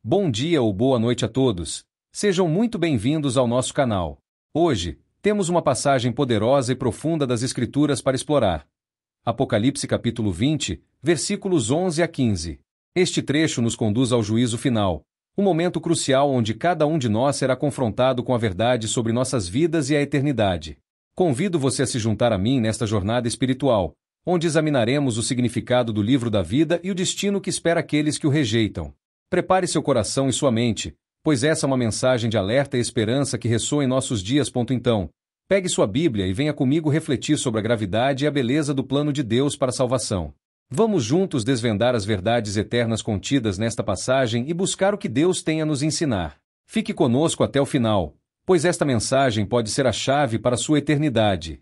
Bom dia ou boa noite a todos. Sejam muito bem-vindos ao nosso canal. Hoje, temos uma passagem poderosa e profunda das Escrituras para explorar. Apocalipse capítulo 20, versículos 11 a 15. Este trecho nos conduz ao juízo final, um momento crucial onde cada um de nós será confrontado com a verdade sobre nossas vidas e a eternidade. Convido você a se juntar a mim nesta jornada espiritual, onde examinaremos o significado do livro da vida e o destino que espera aqueles que o rejeitam. Prepare seu coração e sua mente, pois essa é uma mensagem de alerta e esperança que ressoa em nossos dias. Então, pegue sua Bíblia e venha comigo refletir sobre a gravidade e a beleza do plano de Deus para a salvação. Vamos juntos desvendar as verdades eternas contidas nesta passagem e buscar o que Deus tem a nos ensinar. Fique conosco até o final, pois esta mensagem pode ser a chave para a sua eternidade.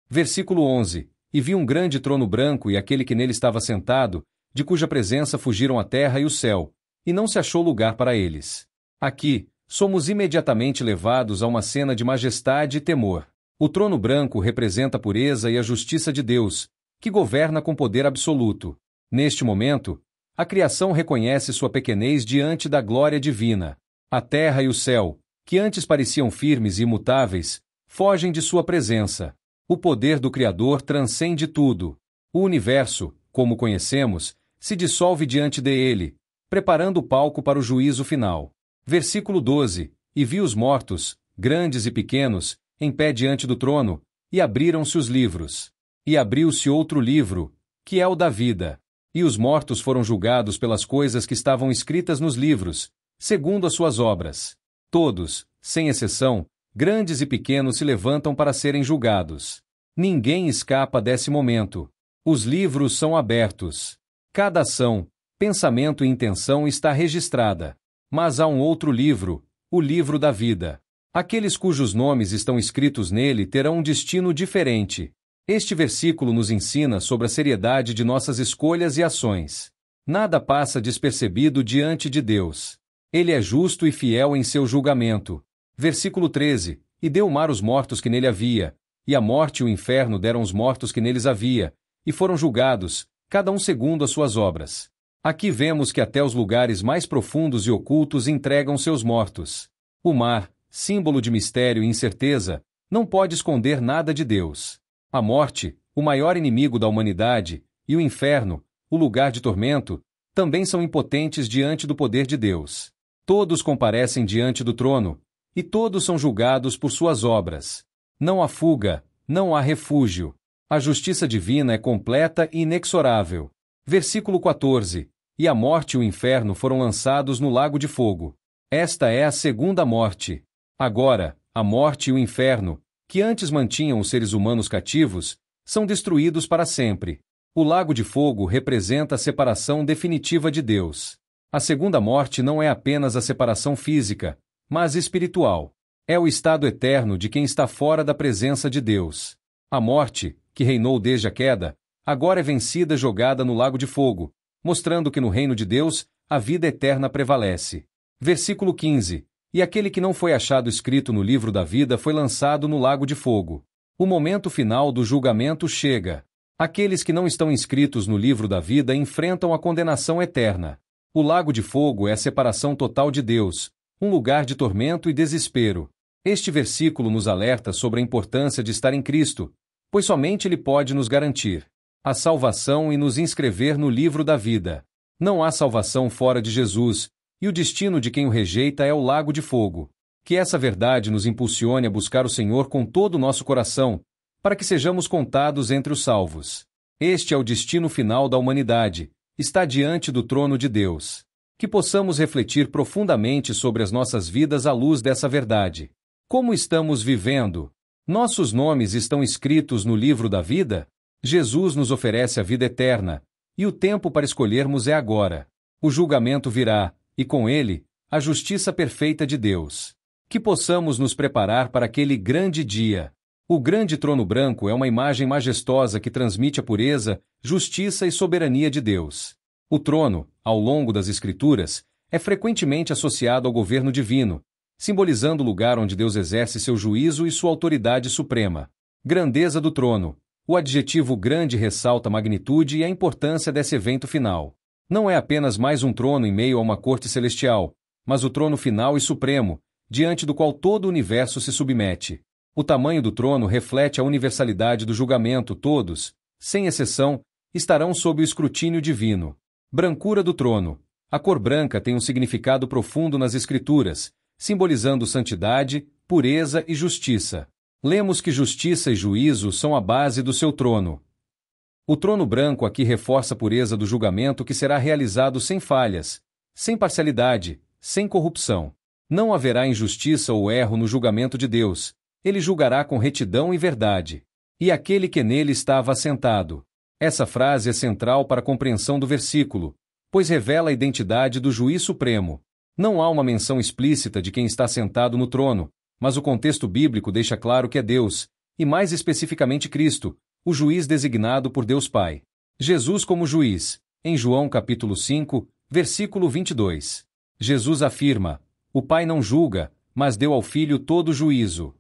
Versículo 11. E vi um grande trono branco e aquele que nele estava sentado, de cuja presença fugiram a terra e o céu, e não se achou lugar para eles. Aqui, somos imediatamente levados a uma cena de majestade e temor. O trono branco representa a pureza e a justiça de Deus, que governa com poder absoluto. Neste momento, a criação reconhece sua pequenez diante da glória divina. A terra e o céu, que antes pareciam firmes e imutáveis, fogem de sua presença. O poder do Criador transcende tudo. O universo, como conhecemos, se dissolve diante dele, preparando o palco para o juízo final. Versículo 12. E vi os mortos, grandes e pequenos, em pé diante do trono, e abriram-se os livros. E abriu-se outro livro, que é o da vida. E os mortos foram julgados pelas coisas que estavam escritas nos livros, segundo as suas obras. Todos, sem exceção, grandes e pequenos se levantam para serem julgados. Ninguém escapa desse momento. Os livros são abertos. Cada ação, pensamento e intenção está registrada. Mas há um outro livro, o livro da vida. Aqueles cujos nomes estão escritos nele terão um destino diferente. Este versículo nos ensina sobre a seriedade de nossas escolhas e ações. Nada passa despercebido diante de Deus. Ele é justo e fiel em seu julgamento. Versículo 13. E deu o mar os mortos que nele havia, e a morte e o inferno deram os mortos que neles havia, e foram julgados, cada um segundo as suas obras. Aqui vemos que até os lugares mais profundos e ocultos entregam seus mortos. O mar, símbolo de mistério e incerteza, não pode esconder nada de Deus. A morte, o maior inimigo da humanidade, e o inferno, o lugar de tormento, também são impotentes diante do poder de Deus. Todos comparecem diante do trono, e todos são julgados por suas obras. Não há fuga, não há refúgio. A justiça divina é completa e inexorável. Versículo 14. E a morte e o inferno foram lançados no lago de fogo. Esta é a segunda morte. Agora, a morte e o inferno, que antes mantinham os seres humanos cativos, são destruídos para sempre. O lago de fogo representa a separação definitiva de Deus. A segunda morte não é apenas a separação física, mas espiritual. É o estado eterno de quem está fora da presença de Deus. A morte, que reinou desde a queda, agora é vencida e jogada no lago de fogo, mostrando que no reino de Deus, a vida eterna prevalece. Versículo 15. E aquele que não foi achado escrito no livro da vida foi lançado no lago de fogo. O momento final do julgamento chega. Aqueles que não estão inscritos no livro da vida enfrentam a condenação eterna. O lago de fogo é a separação total de Deus, um lugar de tormento e desespero. Este versículo nos alerta sobre a importância de estar em Cristo, pois somente Ele pode nos garantir a salvação e nos inscrever no livro da vida. Não há salvação fora de Jesus, e o destino de quem o rejeita é o lago de fogo. Que essa verdade nos impulsione a buscar o Senhor com todo o nosso coração, para que sejamos contados entre os salvos. Este é o destino final da humanidade, está diante do trono de Deus. Que possamos refletir profundamente sobre as nossas vidas à luz dessa verdade. Como estamos vivendo? Nossos nomes estão escritos no livro da vida? Jesus nos oferece a vida eterna, e o tempo para escolhermos é agora. O julgamento virá, e com ele, a justiça perfeita de Deus. Que possamos nos preparar para aquele grande dia. O grande trono branco é uma imagem majestosa que transmite a pureza, justiça e soberania de Deus. O trono, ao longo das Escrituras, é frequentemente associado ao governo divino, simbolizando o lugar onde Deus exerce seu juízo e sua autoridade suprema. Grandeza do trono. O adjetivo grande ressalta a magnitude e a importância desse evento final. Não é apenas mais um trono em meio a uma corte celestial, mas o trono final e supremo, diante do qual todo o universo se submete. O tamanho do trono reflete a universalidade do julgamento. Todos, sem exceção, estarão sob o escrutínio divino. Brancura do trono. A cor branca tem um significado profundo nas Escrituras, simbolizando santidade, pureza e justiça. Lemos que justiça e juízo são a base do seu trono. O trono branco aqui reforça a pureza do julgamento que será realizado sem falhas, sem parcialidade, sem corrupção. Não haverá injustiça ou erro no julgamento de Deus. Ele julgará com retidão e verdade. E aquele que nele estava assentado. Essa frase é central para a compreensão do versículo, pois revela a identidade do juiz supremo. Não há uma menção explícita de quem está sentado no trono, mas o contexto bíblico deixa claro que é Deus, e mais especificamente Cristo, o juiz designado por Deus Pai. Jesus como juiz, em João capítulo 5, versículo 22. Jesus afirma: o Pai não julga, mas deu ao Filho todo o juízo.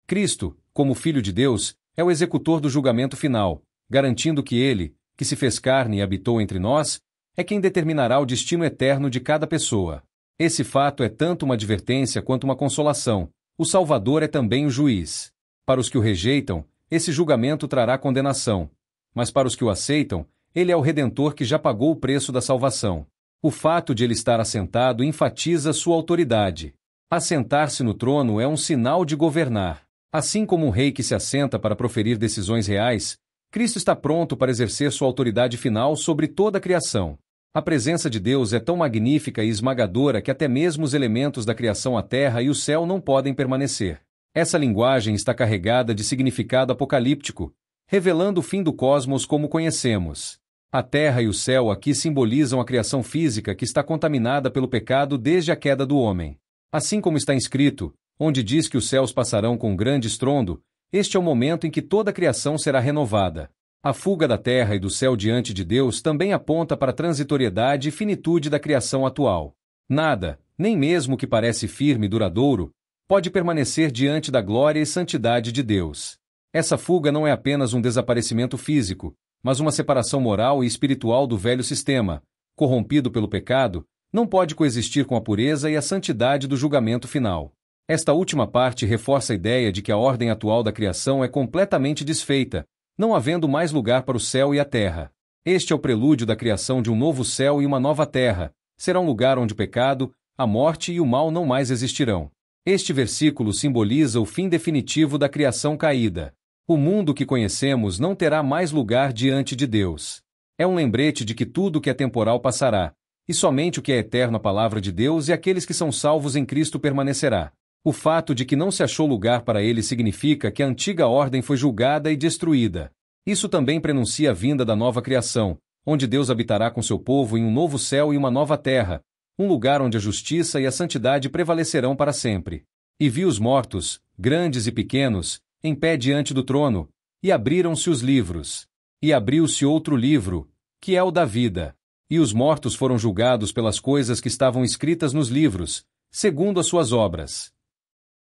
Cristo, como Filho de Deus, é o executor do julgamento final, garantindo que Ele, que se fez carne e habitou entre nós, é quem determinará o destino eterno de cada pessoa. Esse fato é tanto uma advertência quanto uma consolação. O Salvador é também o juiz. Para os que o rejeitam, esse julgamento trará condenação. Mas para os que o aceitam, ele é o Redentor que já pagou o preço da salvação. O fato de ele estar assentado enfatiza sua autoridade. Assentar-se no trono é um sinal de governar. Assim como um rei que se assenta para proferir decisões reais, Cristo está pronto para exercer sua autoridade final sobre toda a criação. A presença de Deus é tão magnífica e esmagadora que até mesmo os elementos da criação, a terra e o céu, não podem permanecer. Essa linguagem está carregada de significado apocalíptico, revelando o fim do cosmos como conhecemos. A terra e o céu aqui simbolizam a criação física que está contaminada pelo pecado desde a queda do homem. Assim como está escrito, onde diz que os céus passarão com um grande estrondo, este é o momento em que toda a criação será renovada. A fuga da terra e do céu diante de Deus também aponta para a transitoriedade e finitude da criação atual. Nada, nem mesmo o que parece firme e duradouro, pode permanecer diante da glória e santidade de Deus. Essa fuga não é apenas um desaparecimento físico, mas uma separação moral e espiritual do velho sistema, corrompido pelo pecado, não pode coexistir com a pureza e a santidade do julgamento final. Esta última parte reforça a ideia de que a ordem atual da criação é completamente desfeita, não havendo mais lugar para o céu e a terra. Este é o prelúdio da criação de um novo céu e uma nova terra. Será um lugar onde o pecado, a morte e o mal não mais existirão. Este versículo simboliza o fim definitivo da criação caída. O mundo que conhecemos não terá mais lugar diante de Deus. É um lembrete de que tudo que é temporal passará, e somente o que é eterno, a palavra de Deus e aqueles que são salvos em Cristo permanecerá. O fato de que não se achou lugar para ele significa que a antiga ordem foi julgada e destruída. Isso também prenuncia a vinda da nova criação, onde Deus habitará com seu povo em um novo céu e uma nova terra, um lugar onde a justiça e a santidade prevalecerão para sempre. E vi os mortos, grandes e pequenos, em pé diante do trono, e abriram-se os livros. E abriu-se outro livro, que é o da vida. E os mortos foram julgados pelas coisas que estavam escritas nos livros, segundo as suas obras.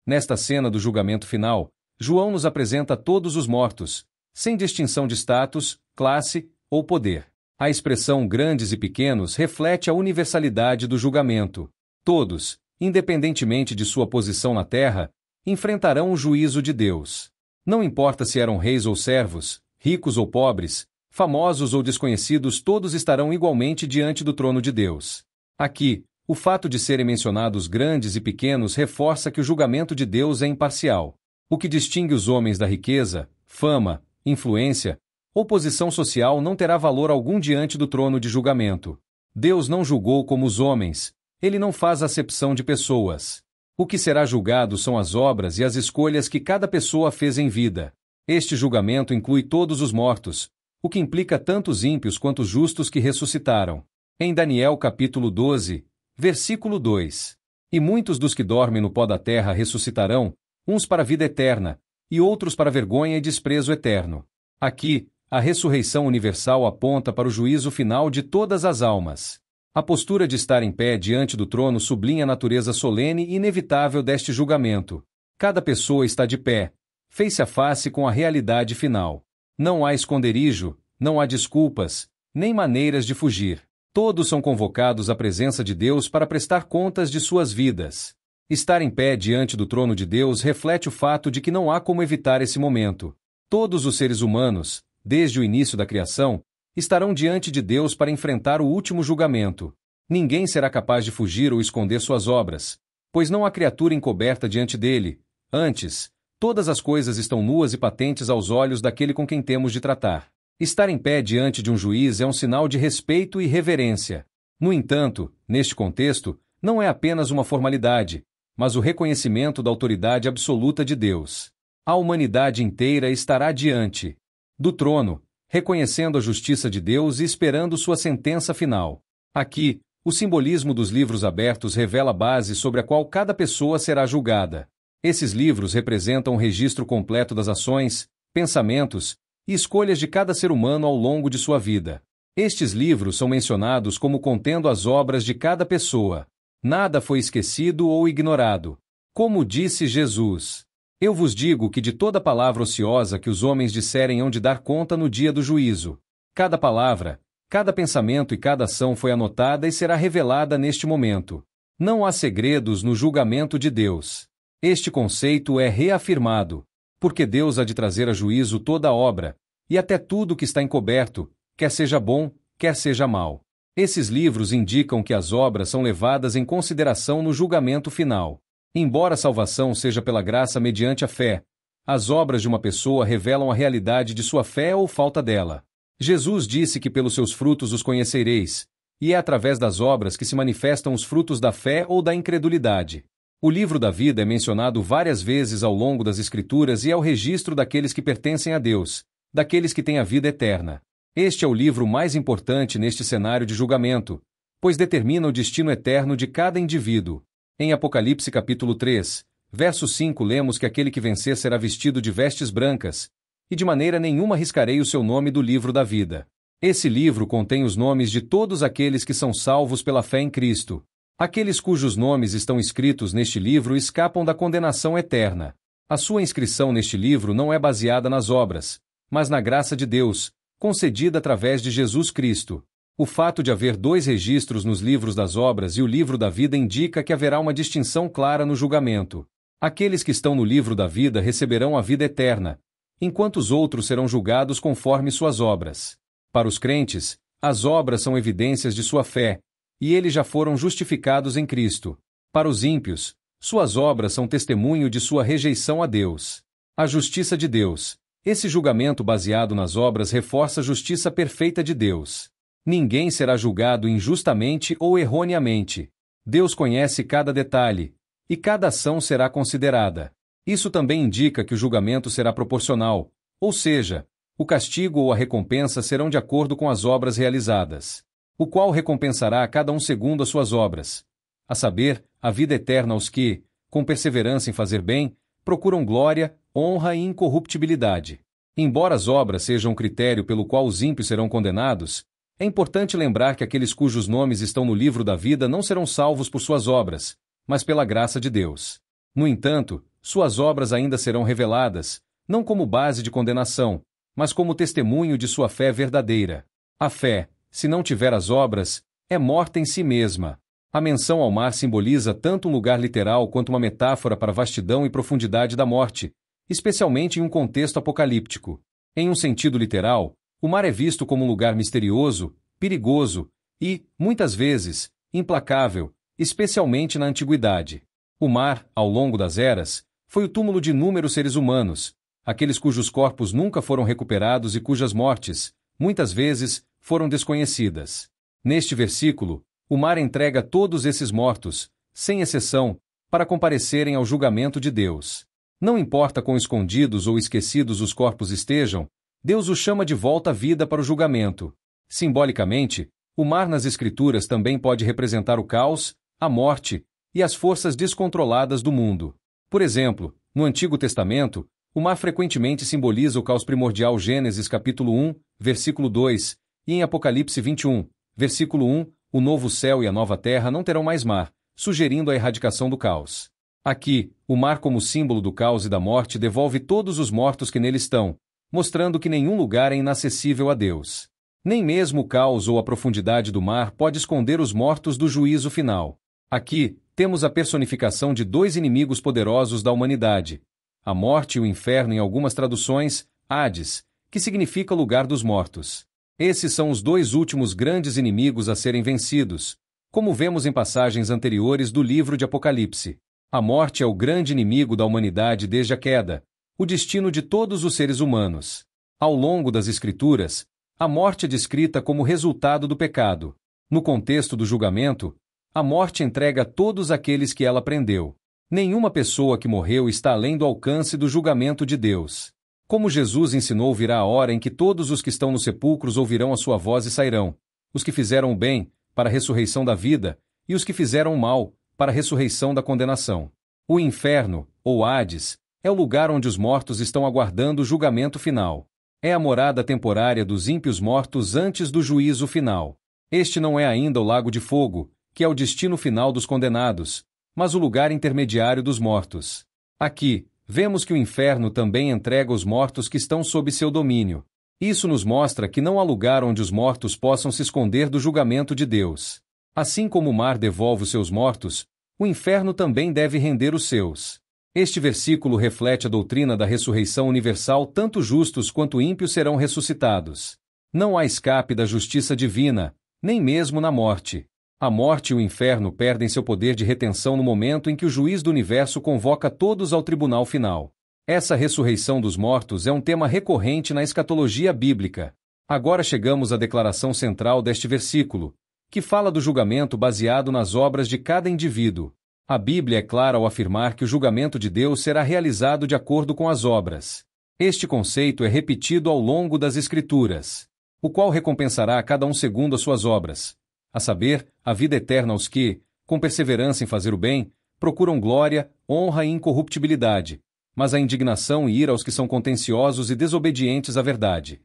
Nesta cena do julgamento final, João nos apresenta todos os mortos, sem distinção de status, classe ou poder. A expressão grandes e pequenos reflete a universalidade do julgamento. Todos, independentemente de sua posição na terra, enfrentarão o juízo de Deus. Não importa se eram reis ou servos, ricos ou pobres, famosos ou desconhecidos, todos estarão igualmente diante do trono de Deus. Aqui, o fato de serem mencionados grandes e pequenos reforça que o julgamento de Deus é imparcial. O que distingue os homens da riqueza, fama, influência ou posição social não terá valor algum diante do trono de julgamento. Deus não julgou como os homens, ele não faz acepção de pessoas. O que será julgado são as obras e as escolhas que cada pessoa fez em vida. Este julgamento inclui todos os mortos, o que implica tanto os ímpios quanto os justos que ressuscitaram. Em Daniel capítulo 12, versículo 2. E muitos dos que dormem no pó da terra ressuscitarão, uns para a vida eterna, e outros para vergonha e desprezo eterno. Aqui, a ressurreição universal aponta para o juízo final de todas as almas. A postura de estar em pé diante do trono sublinha a natureza solene e inevitável deste julgamento. Cada pessoa está de pé, face a face com a realidade final. Não há esconderijo, não há desculpas, nem maneiras de fugir. Todos são convocados à presença de Deus para prestar contas de suas vidas. Estar em pé diante do trono de Deus reflete o fato de que não há como evitar esse momento. Todos os seres humanos, desde o início da criação, estarão diante de Deus para enfrentar o último julgamento. Ninguém será capaz de fugir ou esconder suas obras, pois não há criatura encoberta diante dele. Antes, todas as coisas estão nuas e patentes aos olhos daquele com quem temos de tratar. Estar em pé diante de um juiz é um sinal de respeito e reverência. No entanto, neste contexto, não é apenas uma formalidade, mas o reconhecimento da autoridade absoluta de Deus. A humanidade inteira estará diante do trono, reconhecendo a justiça de Deus e esperando sua sentença final. Aqui, o simbolismo dos livros abertos revela a base sobre a qual cada pessoa será julgada. Esses livros representam o registro completo das ações, pensamentos e escolhas de cada ser humano ao longo de sua vida. Estes livros são mencionados como contendo as obras de cada pessoa. Nada foi esquecido ou ignorado. Como disse Jesus: eu vos digo que de toda palavra ociosa que os homens disserem hão de dar conta no dia do juízo. Cada palavra, cada pensamento e cada ação foi anotada e será revelada neste momento. Não há segredos no julgamento de Deus. Este conceito é reafirmado, porque Deus há de trazer a juízo toda a obra, e até tudo que está encoberto, quer seja bom, quer seja mal. Esses livros indicam que as obras são levadas em consideração no julgamento final. Embora a salvação seja pela graça mediante a fé, as obras de uma pessoa revelam a realidade de sua fé ou falta dela. Jesus disse que pelos seus frutos os conhecereis, e é através das obras que se manifestam os frutos da fé ou da incredulidade. O livro da vida é mencionado várias vezes ao longo das Escrituras e é o registro daqueles que pertencem a Deus, daqueles que têm a vida eterna. Este é o livro mais importante neste cenário de julgamento, pois determina o destino eterno de cada indivíduo. Em Apocalipse capítulo 3, verso 5 lemos que aquele que vencer será vestido de vestes brancas, e de maneira nenhuma riscarei o seu nome do livro da vida. Esse livro contém os nomes de todos aqueles que são salvos pela fé em Cristo. Aqueles cujos nomes estão escritos neste livro escapam da condenação eterna. A sua inscrição neste livro não é baseada nas obras, mas na graça de Deus, concedida através de Jesus Cristo. O fato de haver dois registros nos livros das obras e o livro da vida indica que haverá uma distinção clara no julgamento. Aqueles que estão no livro da vida receberão a vida eterna, enquanto os outros serão julgados conforme suas obras. Para os crentes, as obras são evidências de sua fé, e eles já foram justificados em Cristo. Para os ímpios, suas obras são testemunho de sua rejeição a Deus. A justiça de Deus. Esse julgamento baseado nas obras reforça a justiça perfeita de Deus. Ninguém será julgado injustamente ou erroneamente. Deus conhece cada detalhe, e cada ação será considerada. Isso também indica que o julgamento será proporcional, ou seja, o castigo ou a recompensa serão de acordo com as obras realizadas, o qual recompensará a cada um segundo as suas obras, a saber, a vida eterna aos que, com perseverança em fazer bem, procuram glória, honra e incorruptibilidade. Embora as obras sejam um critério pelo qual os ímpios serão condenados, é importante lembrar que aqueles cujos nomes estão no livro da vida não serão salvos por suas obras, mas pela graça de Deus. No entanto, suas obras ainda serão reveladas, não como base de condenação, mas como testemunho de sua fé verdadeira. A fé, se não tiver as obras, é morta em si mesma. A menção ao mar simboliza tanto um lugar literal quanto uma metáfora para a vastidão e profundidade da morte, especialmente em um contexto apocalíptico. Em um sentido literal, o mar é visto como um lugar misterioso, perigoso e, muitas vezes, implacável, especialmente na antiguidade. O mar, ao longo das eras, foi o túmulo de inúmeros seres humanos, aqueles cujos corpos nunca foram recuperados e cujas mortes, muitas vezes, foram desconhecidas. Neste versículo, o mar entrega todos esses mortos, sem exceção, para comparecerem ao julgamento de Deus. Não importa quão escondidos ou esquecidos os corpos estejam, Deus os chama de volta à vida para o julgamento. Simbolicamente, o mar nas Escrituras também pode representar o caos, a morte e as forças descontroladas do mundo. Por exemplo, no Antigo Testamento, o mar frequentemente simboliza o caos primordial. Gênesis capítulo 1, versículo 2, e em Apocalipse 21, versículo 1, o novo céu e a nova terra não terão mais mar, sugerindo a erradicação do caos. Aqui, o mar como símbolo do caos e da morte devolve todos os mortos que nele estão, mostrando que nenhum lugar é inacessível a Deus. Nem mesmo o caos ou a profundidade do mar pode esconder os mortos do juízo final. Aqui, temos a personificação de dois inimigos poderosos da humanidade: a morte e o inferno, em algumas traduções, Hades, que significa lugar dos mortos. Esses são os dois últimos grandes inimigos a serem vencidos, como vemos em passagens anteriores do livro de Apocalipse. A morte é o grande inimigo da humanidade desde a queda, o destino de todos os seres humanos. Ao longo das Escrituras, a morte é descrita como resultado do pecado. No contexto do julgamento, a morte entrega todos aqueles que ela prendeu. Nenhuma pessoa que morreu está além do alcance do julgamento de Deus. Como Jesus ensinou, virá a hora em que todos os que estão nos sepulcros ouvirão a sua voz e sairão, os que fizeram o bem, para a ressurreição da vida, e os que fizeram o mal, para a ressurreição da condenação. O inferno, ou Hades, é o lugar onde os mortos estão aguardando o julgamento final. É a morada temporária dos ímpios mortos antes do juízo final. Este não é ainda o lago de fogo, que é o destino final dos condenados, mas o lugar intermediário dos mortos. Aqui, vemos que o inferno também entrega os mortos que estão sob seu domínio. Isso nos mostra que não há lugar onde os mortos possam se esconder do julgamento de Deus. Assim como o mar devolve os seus mortos, o inferno também deve render os seus. Este versículo reflete a doutrina da ressurreição universal: tanto justos quanto ímpios serão ressuscitados. Não há escape da justiça divina, nem mesmo na morte. A morte e o inferno perdem seu poder de retenção no momento em que o juiz do universo convoca todos ao tribunal final. Essa ressurreição dos mortos é um tema recorrente na escatologia bíblica. Agora chegamos à declaração central deste versículo, que fala do julgamento baseado nas obras de cada indivíduo. A Bíblia é clara ao afirmar que o julgamento de Deus será realizado de acordo com as obras. Este conceito é repetido ao longo das Escrituras, o qual recompensará a cada um segundo as suas obras, a saber, a vida eterna aos que, com perseverança em fazer o bem, procuram glória, honra e incorruptibilidade, mas a indignação e ira aos que são contenciosos e desobedientes à verdade.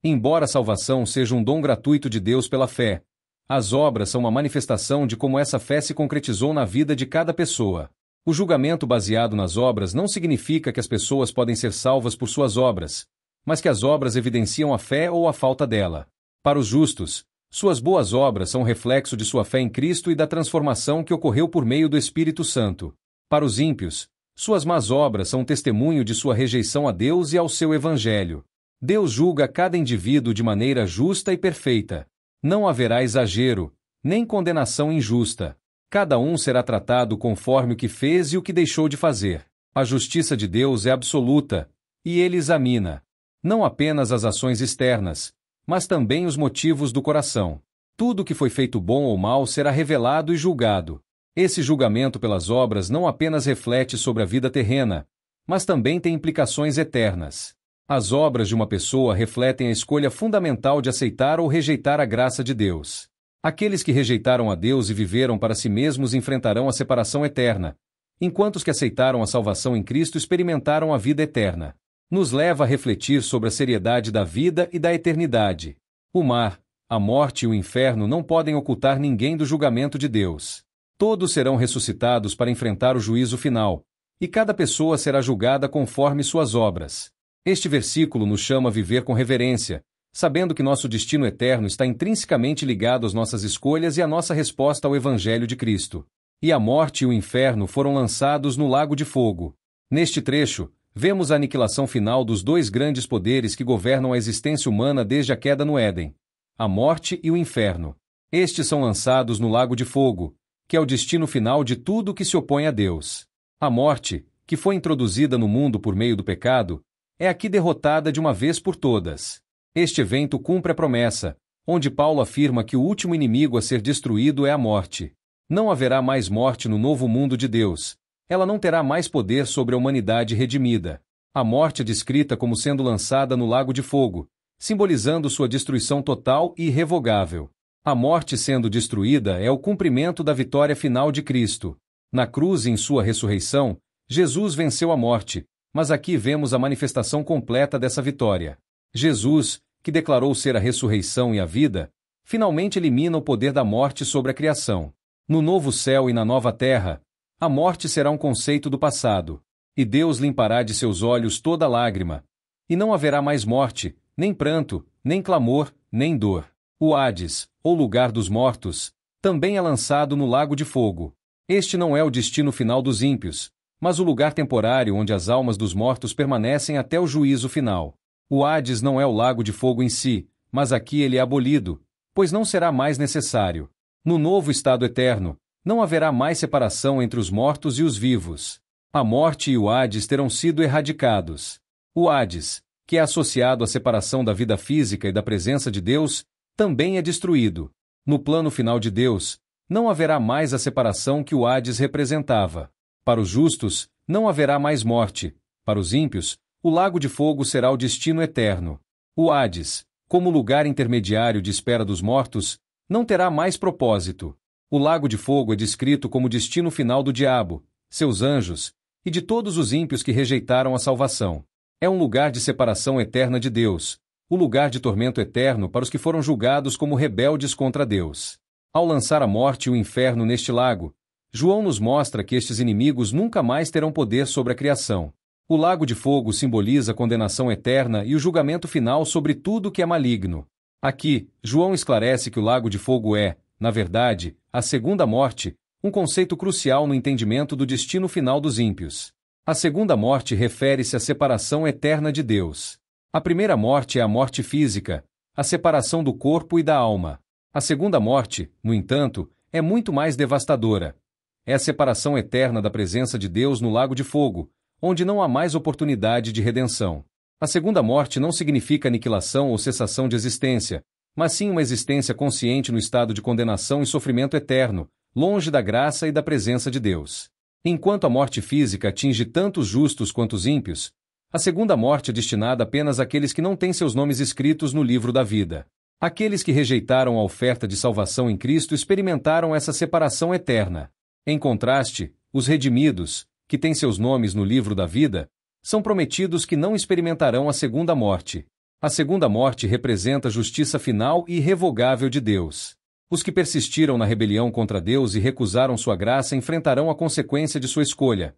Embora a salvação seja um dom gratuito de Deus pela fé, as obras são uma manifestação de como essa fé se concretizou na vida de cada pessoa. O julgamento baseado nas obras não significa que as pessoas podem ser salvas por suas obras, mas que as obras evidenciam a fé ou a falta dela. Para os justos, suas boas obras são reflexo de sua fé em Cristo e da transformação que ocorreu por meio do Espírito Santo. Para os ímpios, suas más obras são testemunho de sua rejeição a Deus e ao seu Evangelho. Deus julga cada indivíduo de maneira justa e perfeita. Não haverá exagero, nem condenação injusta. Cada um será tratado conforme o que fez e o que deixou de fazer. A justiça de Deus é absoluta, e Ele examina não apenas as ações externas, mas também os motivos do coração. Tudo que foi feito bom ou mal será revelado e julgado. Esse julgamento pelas obras não apenas reflete sobre a vida terrena, mas também tem implicações eternas. As obras de uma pessoa refletem a escolha fundamental de aceitar ou rejeitar a graça de Deus. Aqueles que rejeitaram a Deus e viveram para si mesmos enfrentarão a separação eterna, enquanto os que aceitaram a salvação em Cristo experimentaram a vida eterna. Nos leva a refletir sobre a seriedade da vida e da eternidade. O mar, a morte e o inferno não podem ocultar ninguém do julgamento de Deus. Todos serão ressuscitados para enfrentar o juízo final, e cada pessoa será julgada conforme suas obras. Este versículo nos chama a viver com reverência, sabendo que nosso destino eterno está intrinsecamente ligado às nossas escolhas e à nossa resposta ao Evangelho de Cristo. E a morte e o inferno foram lançados no lago de fogo. Neste trecho, vemos a aniquilação final dos dois grandes poderes que governam a existência humana desde a queda no Éden: a morte e o inferno. Estes são lançados no lago de fogo, que é o destino final de tudo que se opõe a Deus. A morte, que foi introduzida no mundo por meio do pecado, é aqui derrotada de uma vez por todas. Este evento cumpre a promessa, onde Paulo afirma que o último inimigo a ser destruído é a morte. Não haverá mais morte no novo mundo de Deus. Ela não terá mais poder sobre a humanidade redimida. A morte é descrita como sendo lançada no lago de fogo, simbolizando sua destruição total e irrevogável. A morte sendo destruída é o cumprimento da vitória final de Cristo. Na cruz e em sua ressurreição, Jesus venceu a morte, mas aqui vemos a manifestação completa dessa vitória. Jesus, que declarou ser a ressurreição e a vida, finalmente elimina o poder da morte sobre a criação. No novo céu e na nova terra, a morte será um conceito do passado, e Deus limpará de seus olhos toda lágrima, e não haverá mais morte, nem pranto, nem clamor, nem dor. O Hades, ou lugar dos mortos, também é lançado no lago de fogo. Este não é o destino final dos ímpios, mas o lugar temporário onde as almas dos mortos permanecem até o juízo final. O Hades não é o lago de fogo em si, mas aqui ele é abolido, pois não será mais necessário. No novo estado eterno, não haverá mais separação entre os mortos e os vivos. A morte e o Hades terão sido erradicados. O Hades, que é associado à separação da vida física e da presença de Deus, também é destruído. No plano final de Deus, não haverá mais a separação que o Hades representava. Para os justos, não haverá mais morte. Para os ímpios, o lago de fogo será o destino eterno. O Hades, como lugar intermediário de espera dos mortos, não terá mais propósito. O lago de fogo é descrito como destino final do diabo, seus anjos, e de todos os ímpios que rejeitaram a salvação. É um lugar de separação eterna de Deus, o lugar de tormento eterno para os que foram julgados como rebeldes contra Deus. Ao lançar a morte e o inferno neste lago, João nos mostra que estes inimigos nunca mais terão poder sobre a criação. O lago de fogo simboliza a condenação eterna e o julgamento final sobre tudo que é maligno. Aqui, João esclarece que o lago de fogo é, na verdade, a segunda morte, um conceito crucial no entendimento do destino final dos ímpios. A segunda morte refere-se à separação eterna de Deus. A primeira morte é a morte física, a separação do corpo e da alma. A segunda morte, no entanto, é muito mais devastadora. É a separação eterna da presença de Deus no lago de fogo, onde não há mais oportunidade de redenção. A segunda morte não significa aniquilação ou cessação de existência, mas sim uma existência consciente no estado de condenação e sofrimento eterno, longe da graça e da presença de Deus. Enquanto a morte física atinge tanto os justos quanto os ímpios, a segunda morte é destinada apenas àqueles que não têm seus nomes escritos no livro da vida. Aqueles que rejeitaram a oferta de salvação em Cristo experimentaram essa separação eterna. Em contraste, os redimidos, que têm seus nomes no livro da vida, são prometidos que não experimentarão a segunda morte. A segunda morte representa a justiça final e irrevogável de Deus. Os que persistiram na rebelião contra Deus e recusaram sua graça enfrentarão a consequência de sua escolha,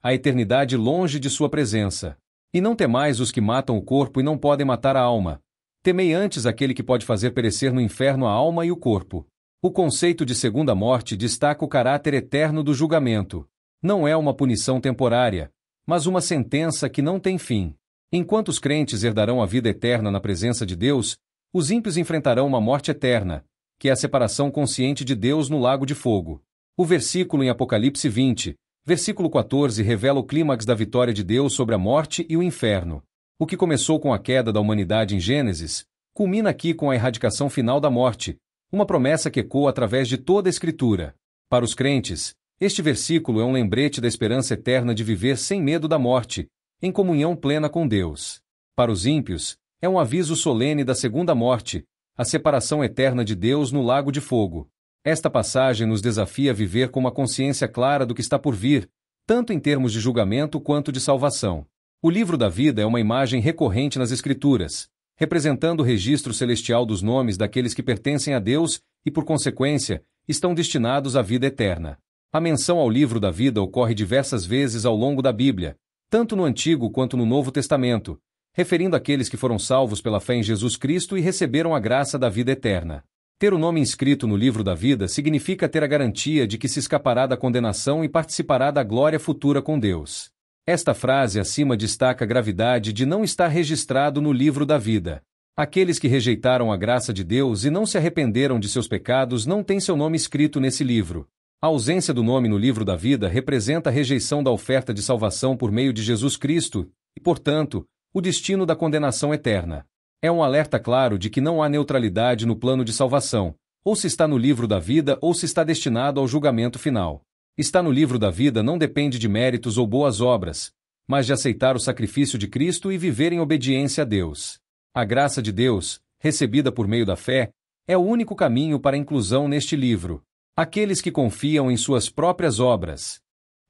a eternidade longe de sua presença. E não temais os que matam o corpo e não podem matar a alma. Temei antes aquele que pode fazer perecer no inferno a alma e o corpo. O conceito de segunda morte destaca o caráter eterno do julgamento. Não é uma punição temporária, mas uma sentença que não tem fim. Enquanto os crentes herdarão a vida eterna na presença de Deus, os ímpios enfrentarão uma morte eterna, que é a separação consciente de Deus no lago de fogo. O versículo em Apocalipse 20, versículo 14 revela o clímax da vitória de Deus sobre a morte e o inferno. O que começou com a queda da humanidade em Gênesis, culmina aqui com a erradicação final da morte, uma promessa que ecoa através de toda a Escritura. Para os crentes, este versículo é um lembrete da esperança eterna de viver sem medo da morte, em comunhão plena com Deus. Para os ímpios, é um aviso solene da segunda morte, a separação eterna de Deus no lago de fogo. Esta passagem nos desafia a viver com uma consciência clara do que está por vir, tanto em termos de julgamento quanto de salvação. O livro da vida é uma imagem recorrente nas Escrituras, representando o registro celestial dos nomes daqueles que pertencem a Deus e, por consequência, estão destinados à vida eterna. A menção ao livro da vida ocorre diversas vezes ao longo da Bíblia, tanto no Antigo quanto no Novo Testamento, referindo àqueles que foram salvos pela fé em Jesus Cristo e receberam a graça da vida eterna. Ter o nome inscrito no livro da vida significa ter a garantia de que se escapará da condenação e participará da glória futura com Deus. Esta frase acima destaca a gravidade de não estar registrado no livro da vida. Aqueles que rejeitaram a graça de Deus e não se arrependeram de seus pecados não têm seu nome escrito nesse livro. A ausência do nome no livro da vida representa a rejeição da oferta de salvação por meio de Jesus Cristo e, portanto, o destino da condenação eterna. É um alerta claro de que não há neutralidade no plano de salvação, ou se está no livro da vida ou se está destinado ao julgamento final. Estar no livro da vida não depende de méritos ou boas obras, mas de aceitar o sacrifício de Cristo e viver em obediência a Deus. A graça de Deus, recebida por meio da fé, é o único caminho para a inclusão neste livro. Aqueles que confiam em suas próprias obras,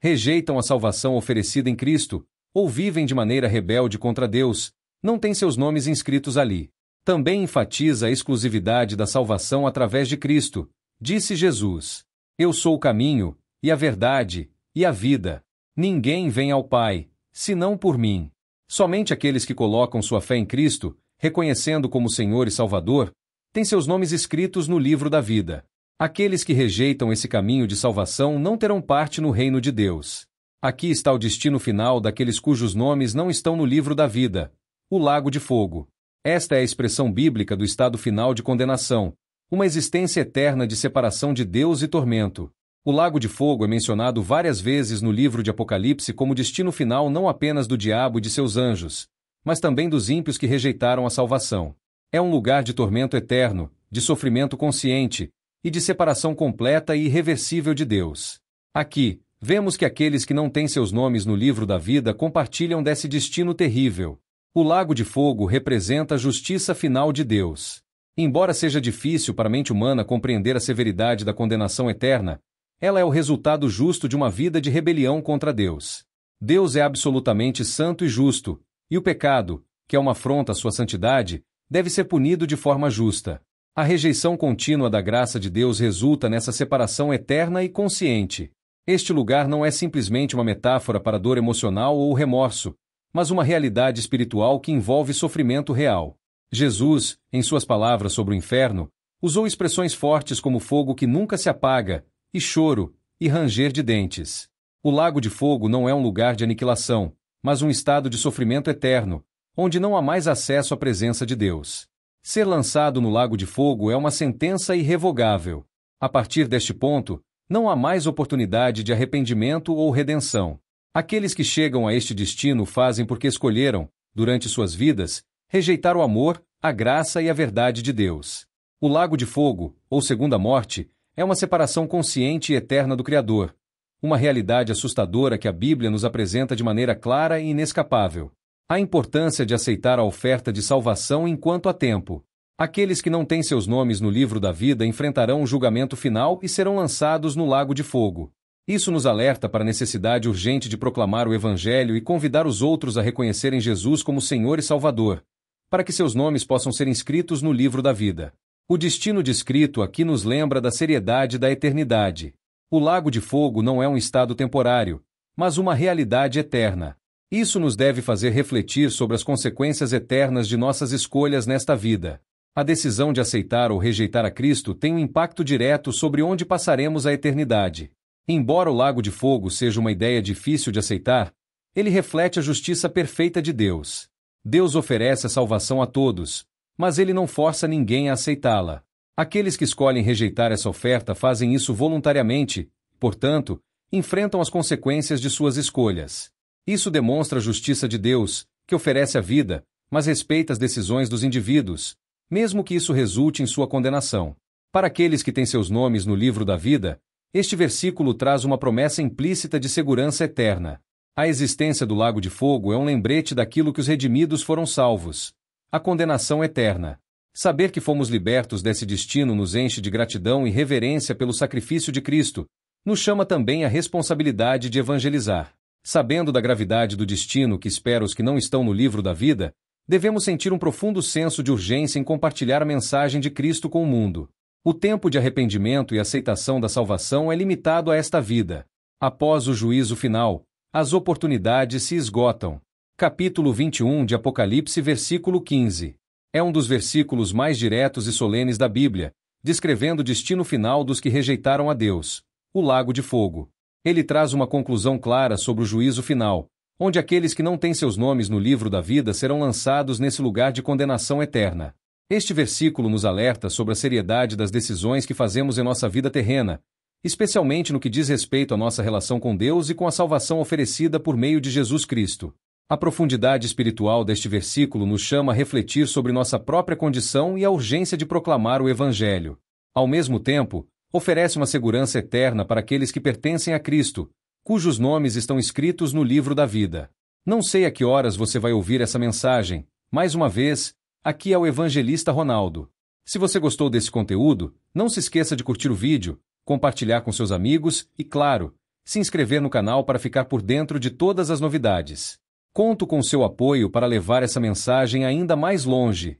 rejeitam a salvação oferecida em Cristo, ou vivem de maneira rebelde contra Deus, não têm seus nomes inscritos ali. Também enfatiza a exclusividade da salvação através de Cristo. Disse Jesus: Eu sou o caminho, e a verdade, e a vida. Ninguém vem ao Pai, senão por mim. Somente aqueles que colocam sua fé em Cristo, reconhecendo como Senhor e Salvador, têm seus nomes escritos no livro da vida. Aqueles que rejeitam esse caminho de salvação não terão parte no reino de Deus. Aqui está o destino final daqueles cujos nomes não estão no livro da vida: o lago de fogo. Esta é a expressão bíblica do estado final de condenação, uma existência eterna de separação de Deus e tormento. O lago de fogo é mencionado várias vezes no livro de Apocalipse como destino final não apenas do diabo e de seus anjos, mas também dos ímpios que rejeitaram a salvação. É um lugar de tormento eterno, de sofrimento consciente e de separação completa e irreversível de Deus. Aqui, vemos que aqueles que não têm seus nomes no livro da vida compartilham desse destino terrível. O lago de fogo representa a justiça final de Deus. Embora seja difícil para a mente humana compreender a severidade da condenação eterna, ela é o resultado justo de uma vida de rebelião contra Deus. Deus é absolutamente santo e justo, e o pecado, que é uma afronta à sua santidade, deve ser punido de forma justa. A rejeição contínua da graça de Deus resulta nessa separação eterna e consciente. Este lugar não é simplesmente uma metáfora para dor emocional ou remorso, mas uma realidade espiritual que envolve sofrimento real. Jesus, em suas palavras sobre o inferno, usou expressões fortes como fogo que nunca se apaga, e choro, e ranger de dentes. O lago de fogo não é um lugar de aniquilação, mas um estado de sofrimento eterno, onde não há mais acesso à presença de Deus. Ser lançado no lago de fogo é uma sentença irrevogável. A partir deste ponto, não há mais oportunidade de arrependimento ou redenção. Aqueles que chegam a este destino fazem porque escolheram, durante suas vidas, rejeitar o amor, a graça e a verdade de Deus. O lago de fogo, ou segunda morte, é uma separação consciente e eterna do Criador, uma realidade assustadora que a Bíblia nos apresenta de maneira clara e inescapável. A importância de aceitar a oferta de salvação enquanto há tempo. Aqueles que não têm seus nomes no livro da vida enfrentarão o julgamento final e serão lançados no lago de fogo. Isso nos alerta para a necessidade urgente de proclamar o Evangelho e convidar os outros a reconhecerem Jesus como Senhor e Salvador, para que seus nomes possam ser inscritos no livro da vida. O destino descrito aqui nos lembra da seriedade da eternidade. O lago de fogo não é um estado temporário, mas uma realidade eterna. Isso nos deve fazer refletir sobre as consequências eternas de nossas escolhas nesta vida. A decisão de aceitar ou rejeitar a Cristo tem um impacto direto sobre onde passaremos a eternidade. Embora o lago de fogo seja uma ideia difícil de aceitar, ele reflete a justiça perfeita de Deus. Deus oferece a salvação a todos, mas ele não força ninguém a aceitá-la. Aqueles que escolhem rejeitar essa oferta fazem isso voluntariamente, portanto, enfrentam as consequências de suas escolhas. Isso demonstra a justiça de Deus, que oferece a vida, mas respeita as decisões dos indivíduos, mesmo que isso resulte em sua condenação. Para aqueles que têm seus nomes no livro da vida, este versículo traz uma promessa implícita de segurança eterna. A existência do lago de fogo é um lembrete daquilo que os redimidos foram salvos: a condenação eterna. Saber que fomos libertos desse destino nos enche de gratidão e reverência pelo sacrifício de Cristo, nos chama também à responsabilidade de evangelizar. Sabendo da gravidade do destino que espera os que não estão no livro da vida, devemos sentir um profundo senso de urgência em compartilhar a mensagem de Cristo com o mundo. O tempo de arrependimento e aceitação da salvação é limitado a esta vida. Após o juízo final, as oportunidades se esgotam. Capítulo 21 de Apocalipse, versículo 15. É um dos versículos mais diretos e solenes da Bíblia, descrevendo o destino final dos que rejeitaram a Deus: o lago de fogo. Ele traz uma conclusão clara sobre o juízo final, onde aqueles que não têm seus nomes no livro da vida serão lançados nesse lugar de condenação eterna. Este versículo nos alerta sobre a seriedade das decisões que fazemos em nossa vida terrena, especialmente no que diz respeito à nossa relação com Deus e com a salvação oferecida por meio de Jesus Cristo. A profundidade espiritual deste versículo nos chama a refletir sobre nossa própria condição e a urgência de proclamar o Evangelho. Ao mesmo tempo, oferece uma segurança eterna para aqueles que pertencem a Cristo, cujos nomes estão escritos no livro da vida. Não sei a que horas você vai ouvir essa mensagem. Mais uma vez, aqui é o evangelista Ronaldo. Se você gostou desse conteúdo, não se esqueça de curtir o vídeo, compartilhar com seus amigos e, claro, se inscrever no canal para ficar por dentro de todas as novidades. Conto com seu apoio para levar essa mensagem ainda mais longe.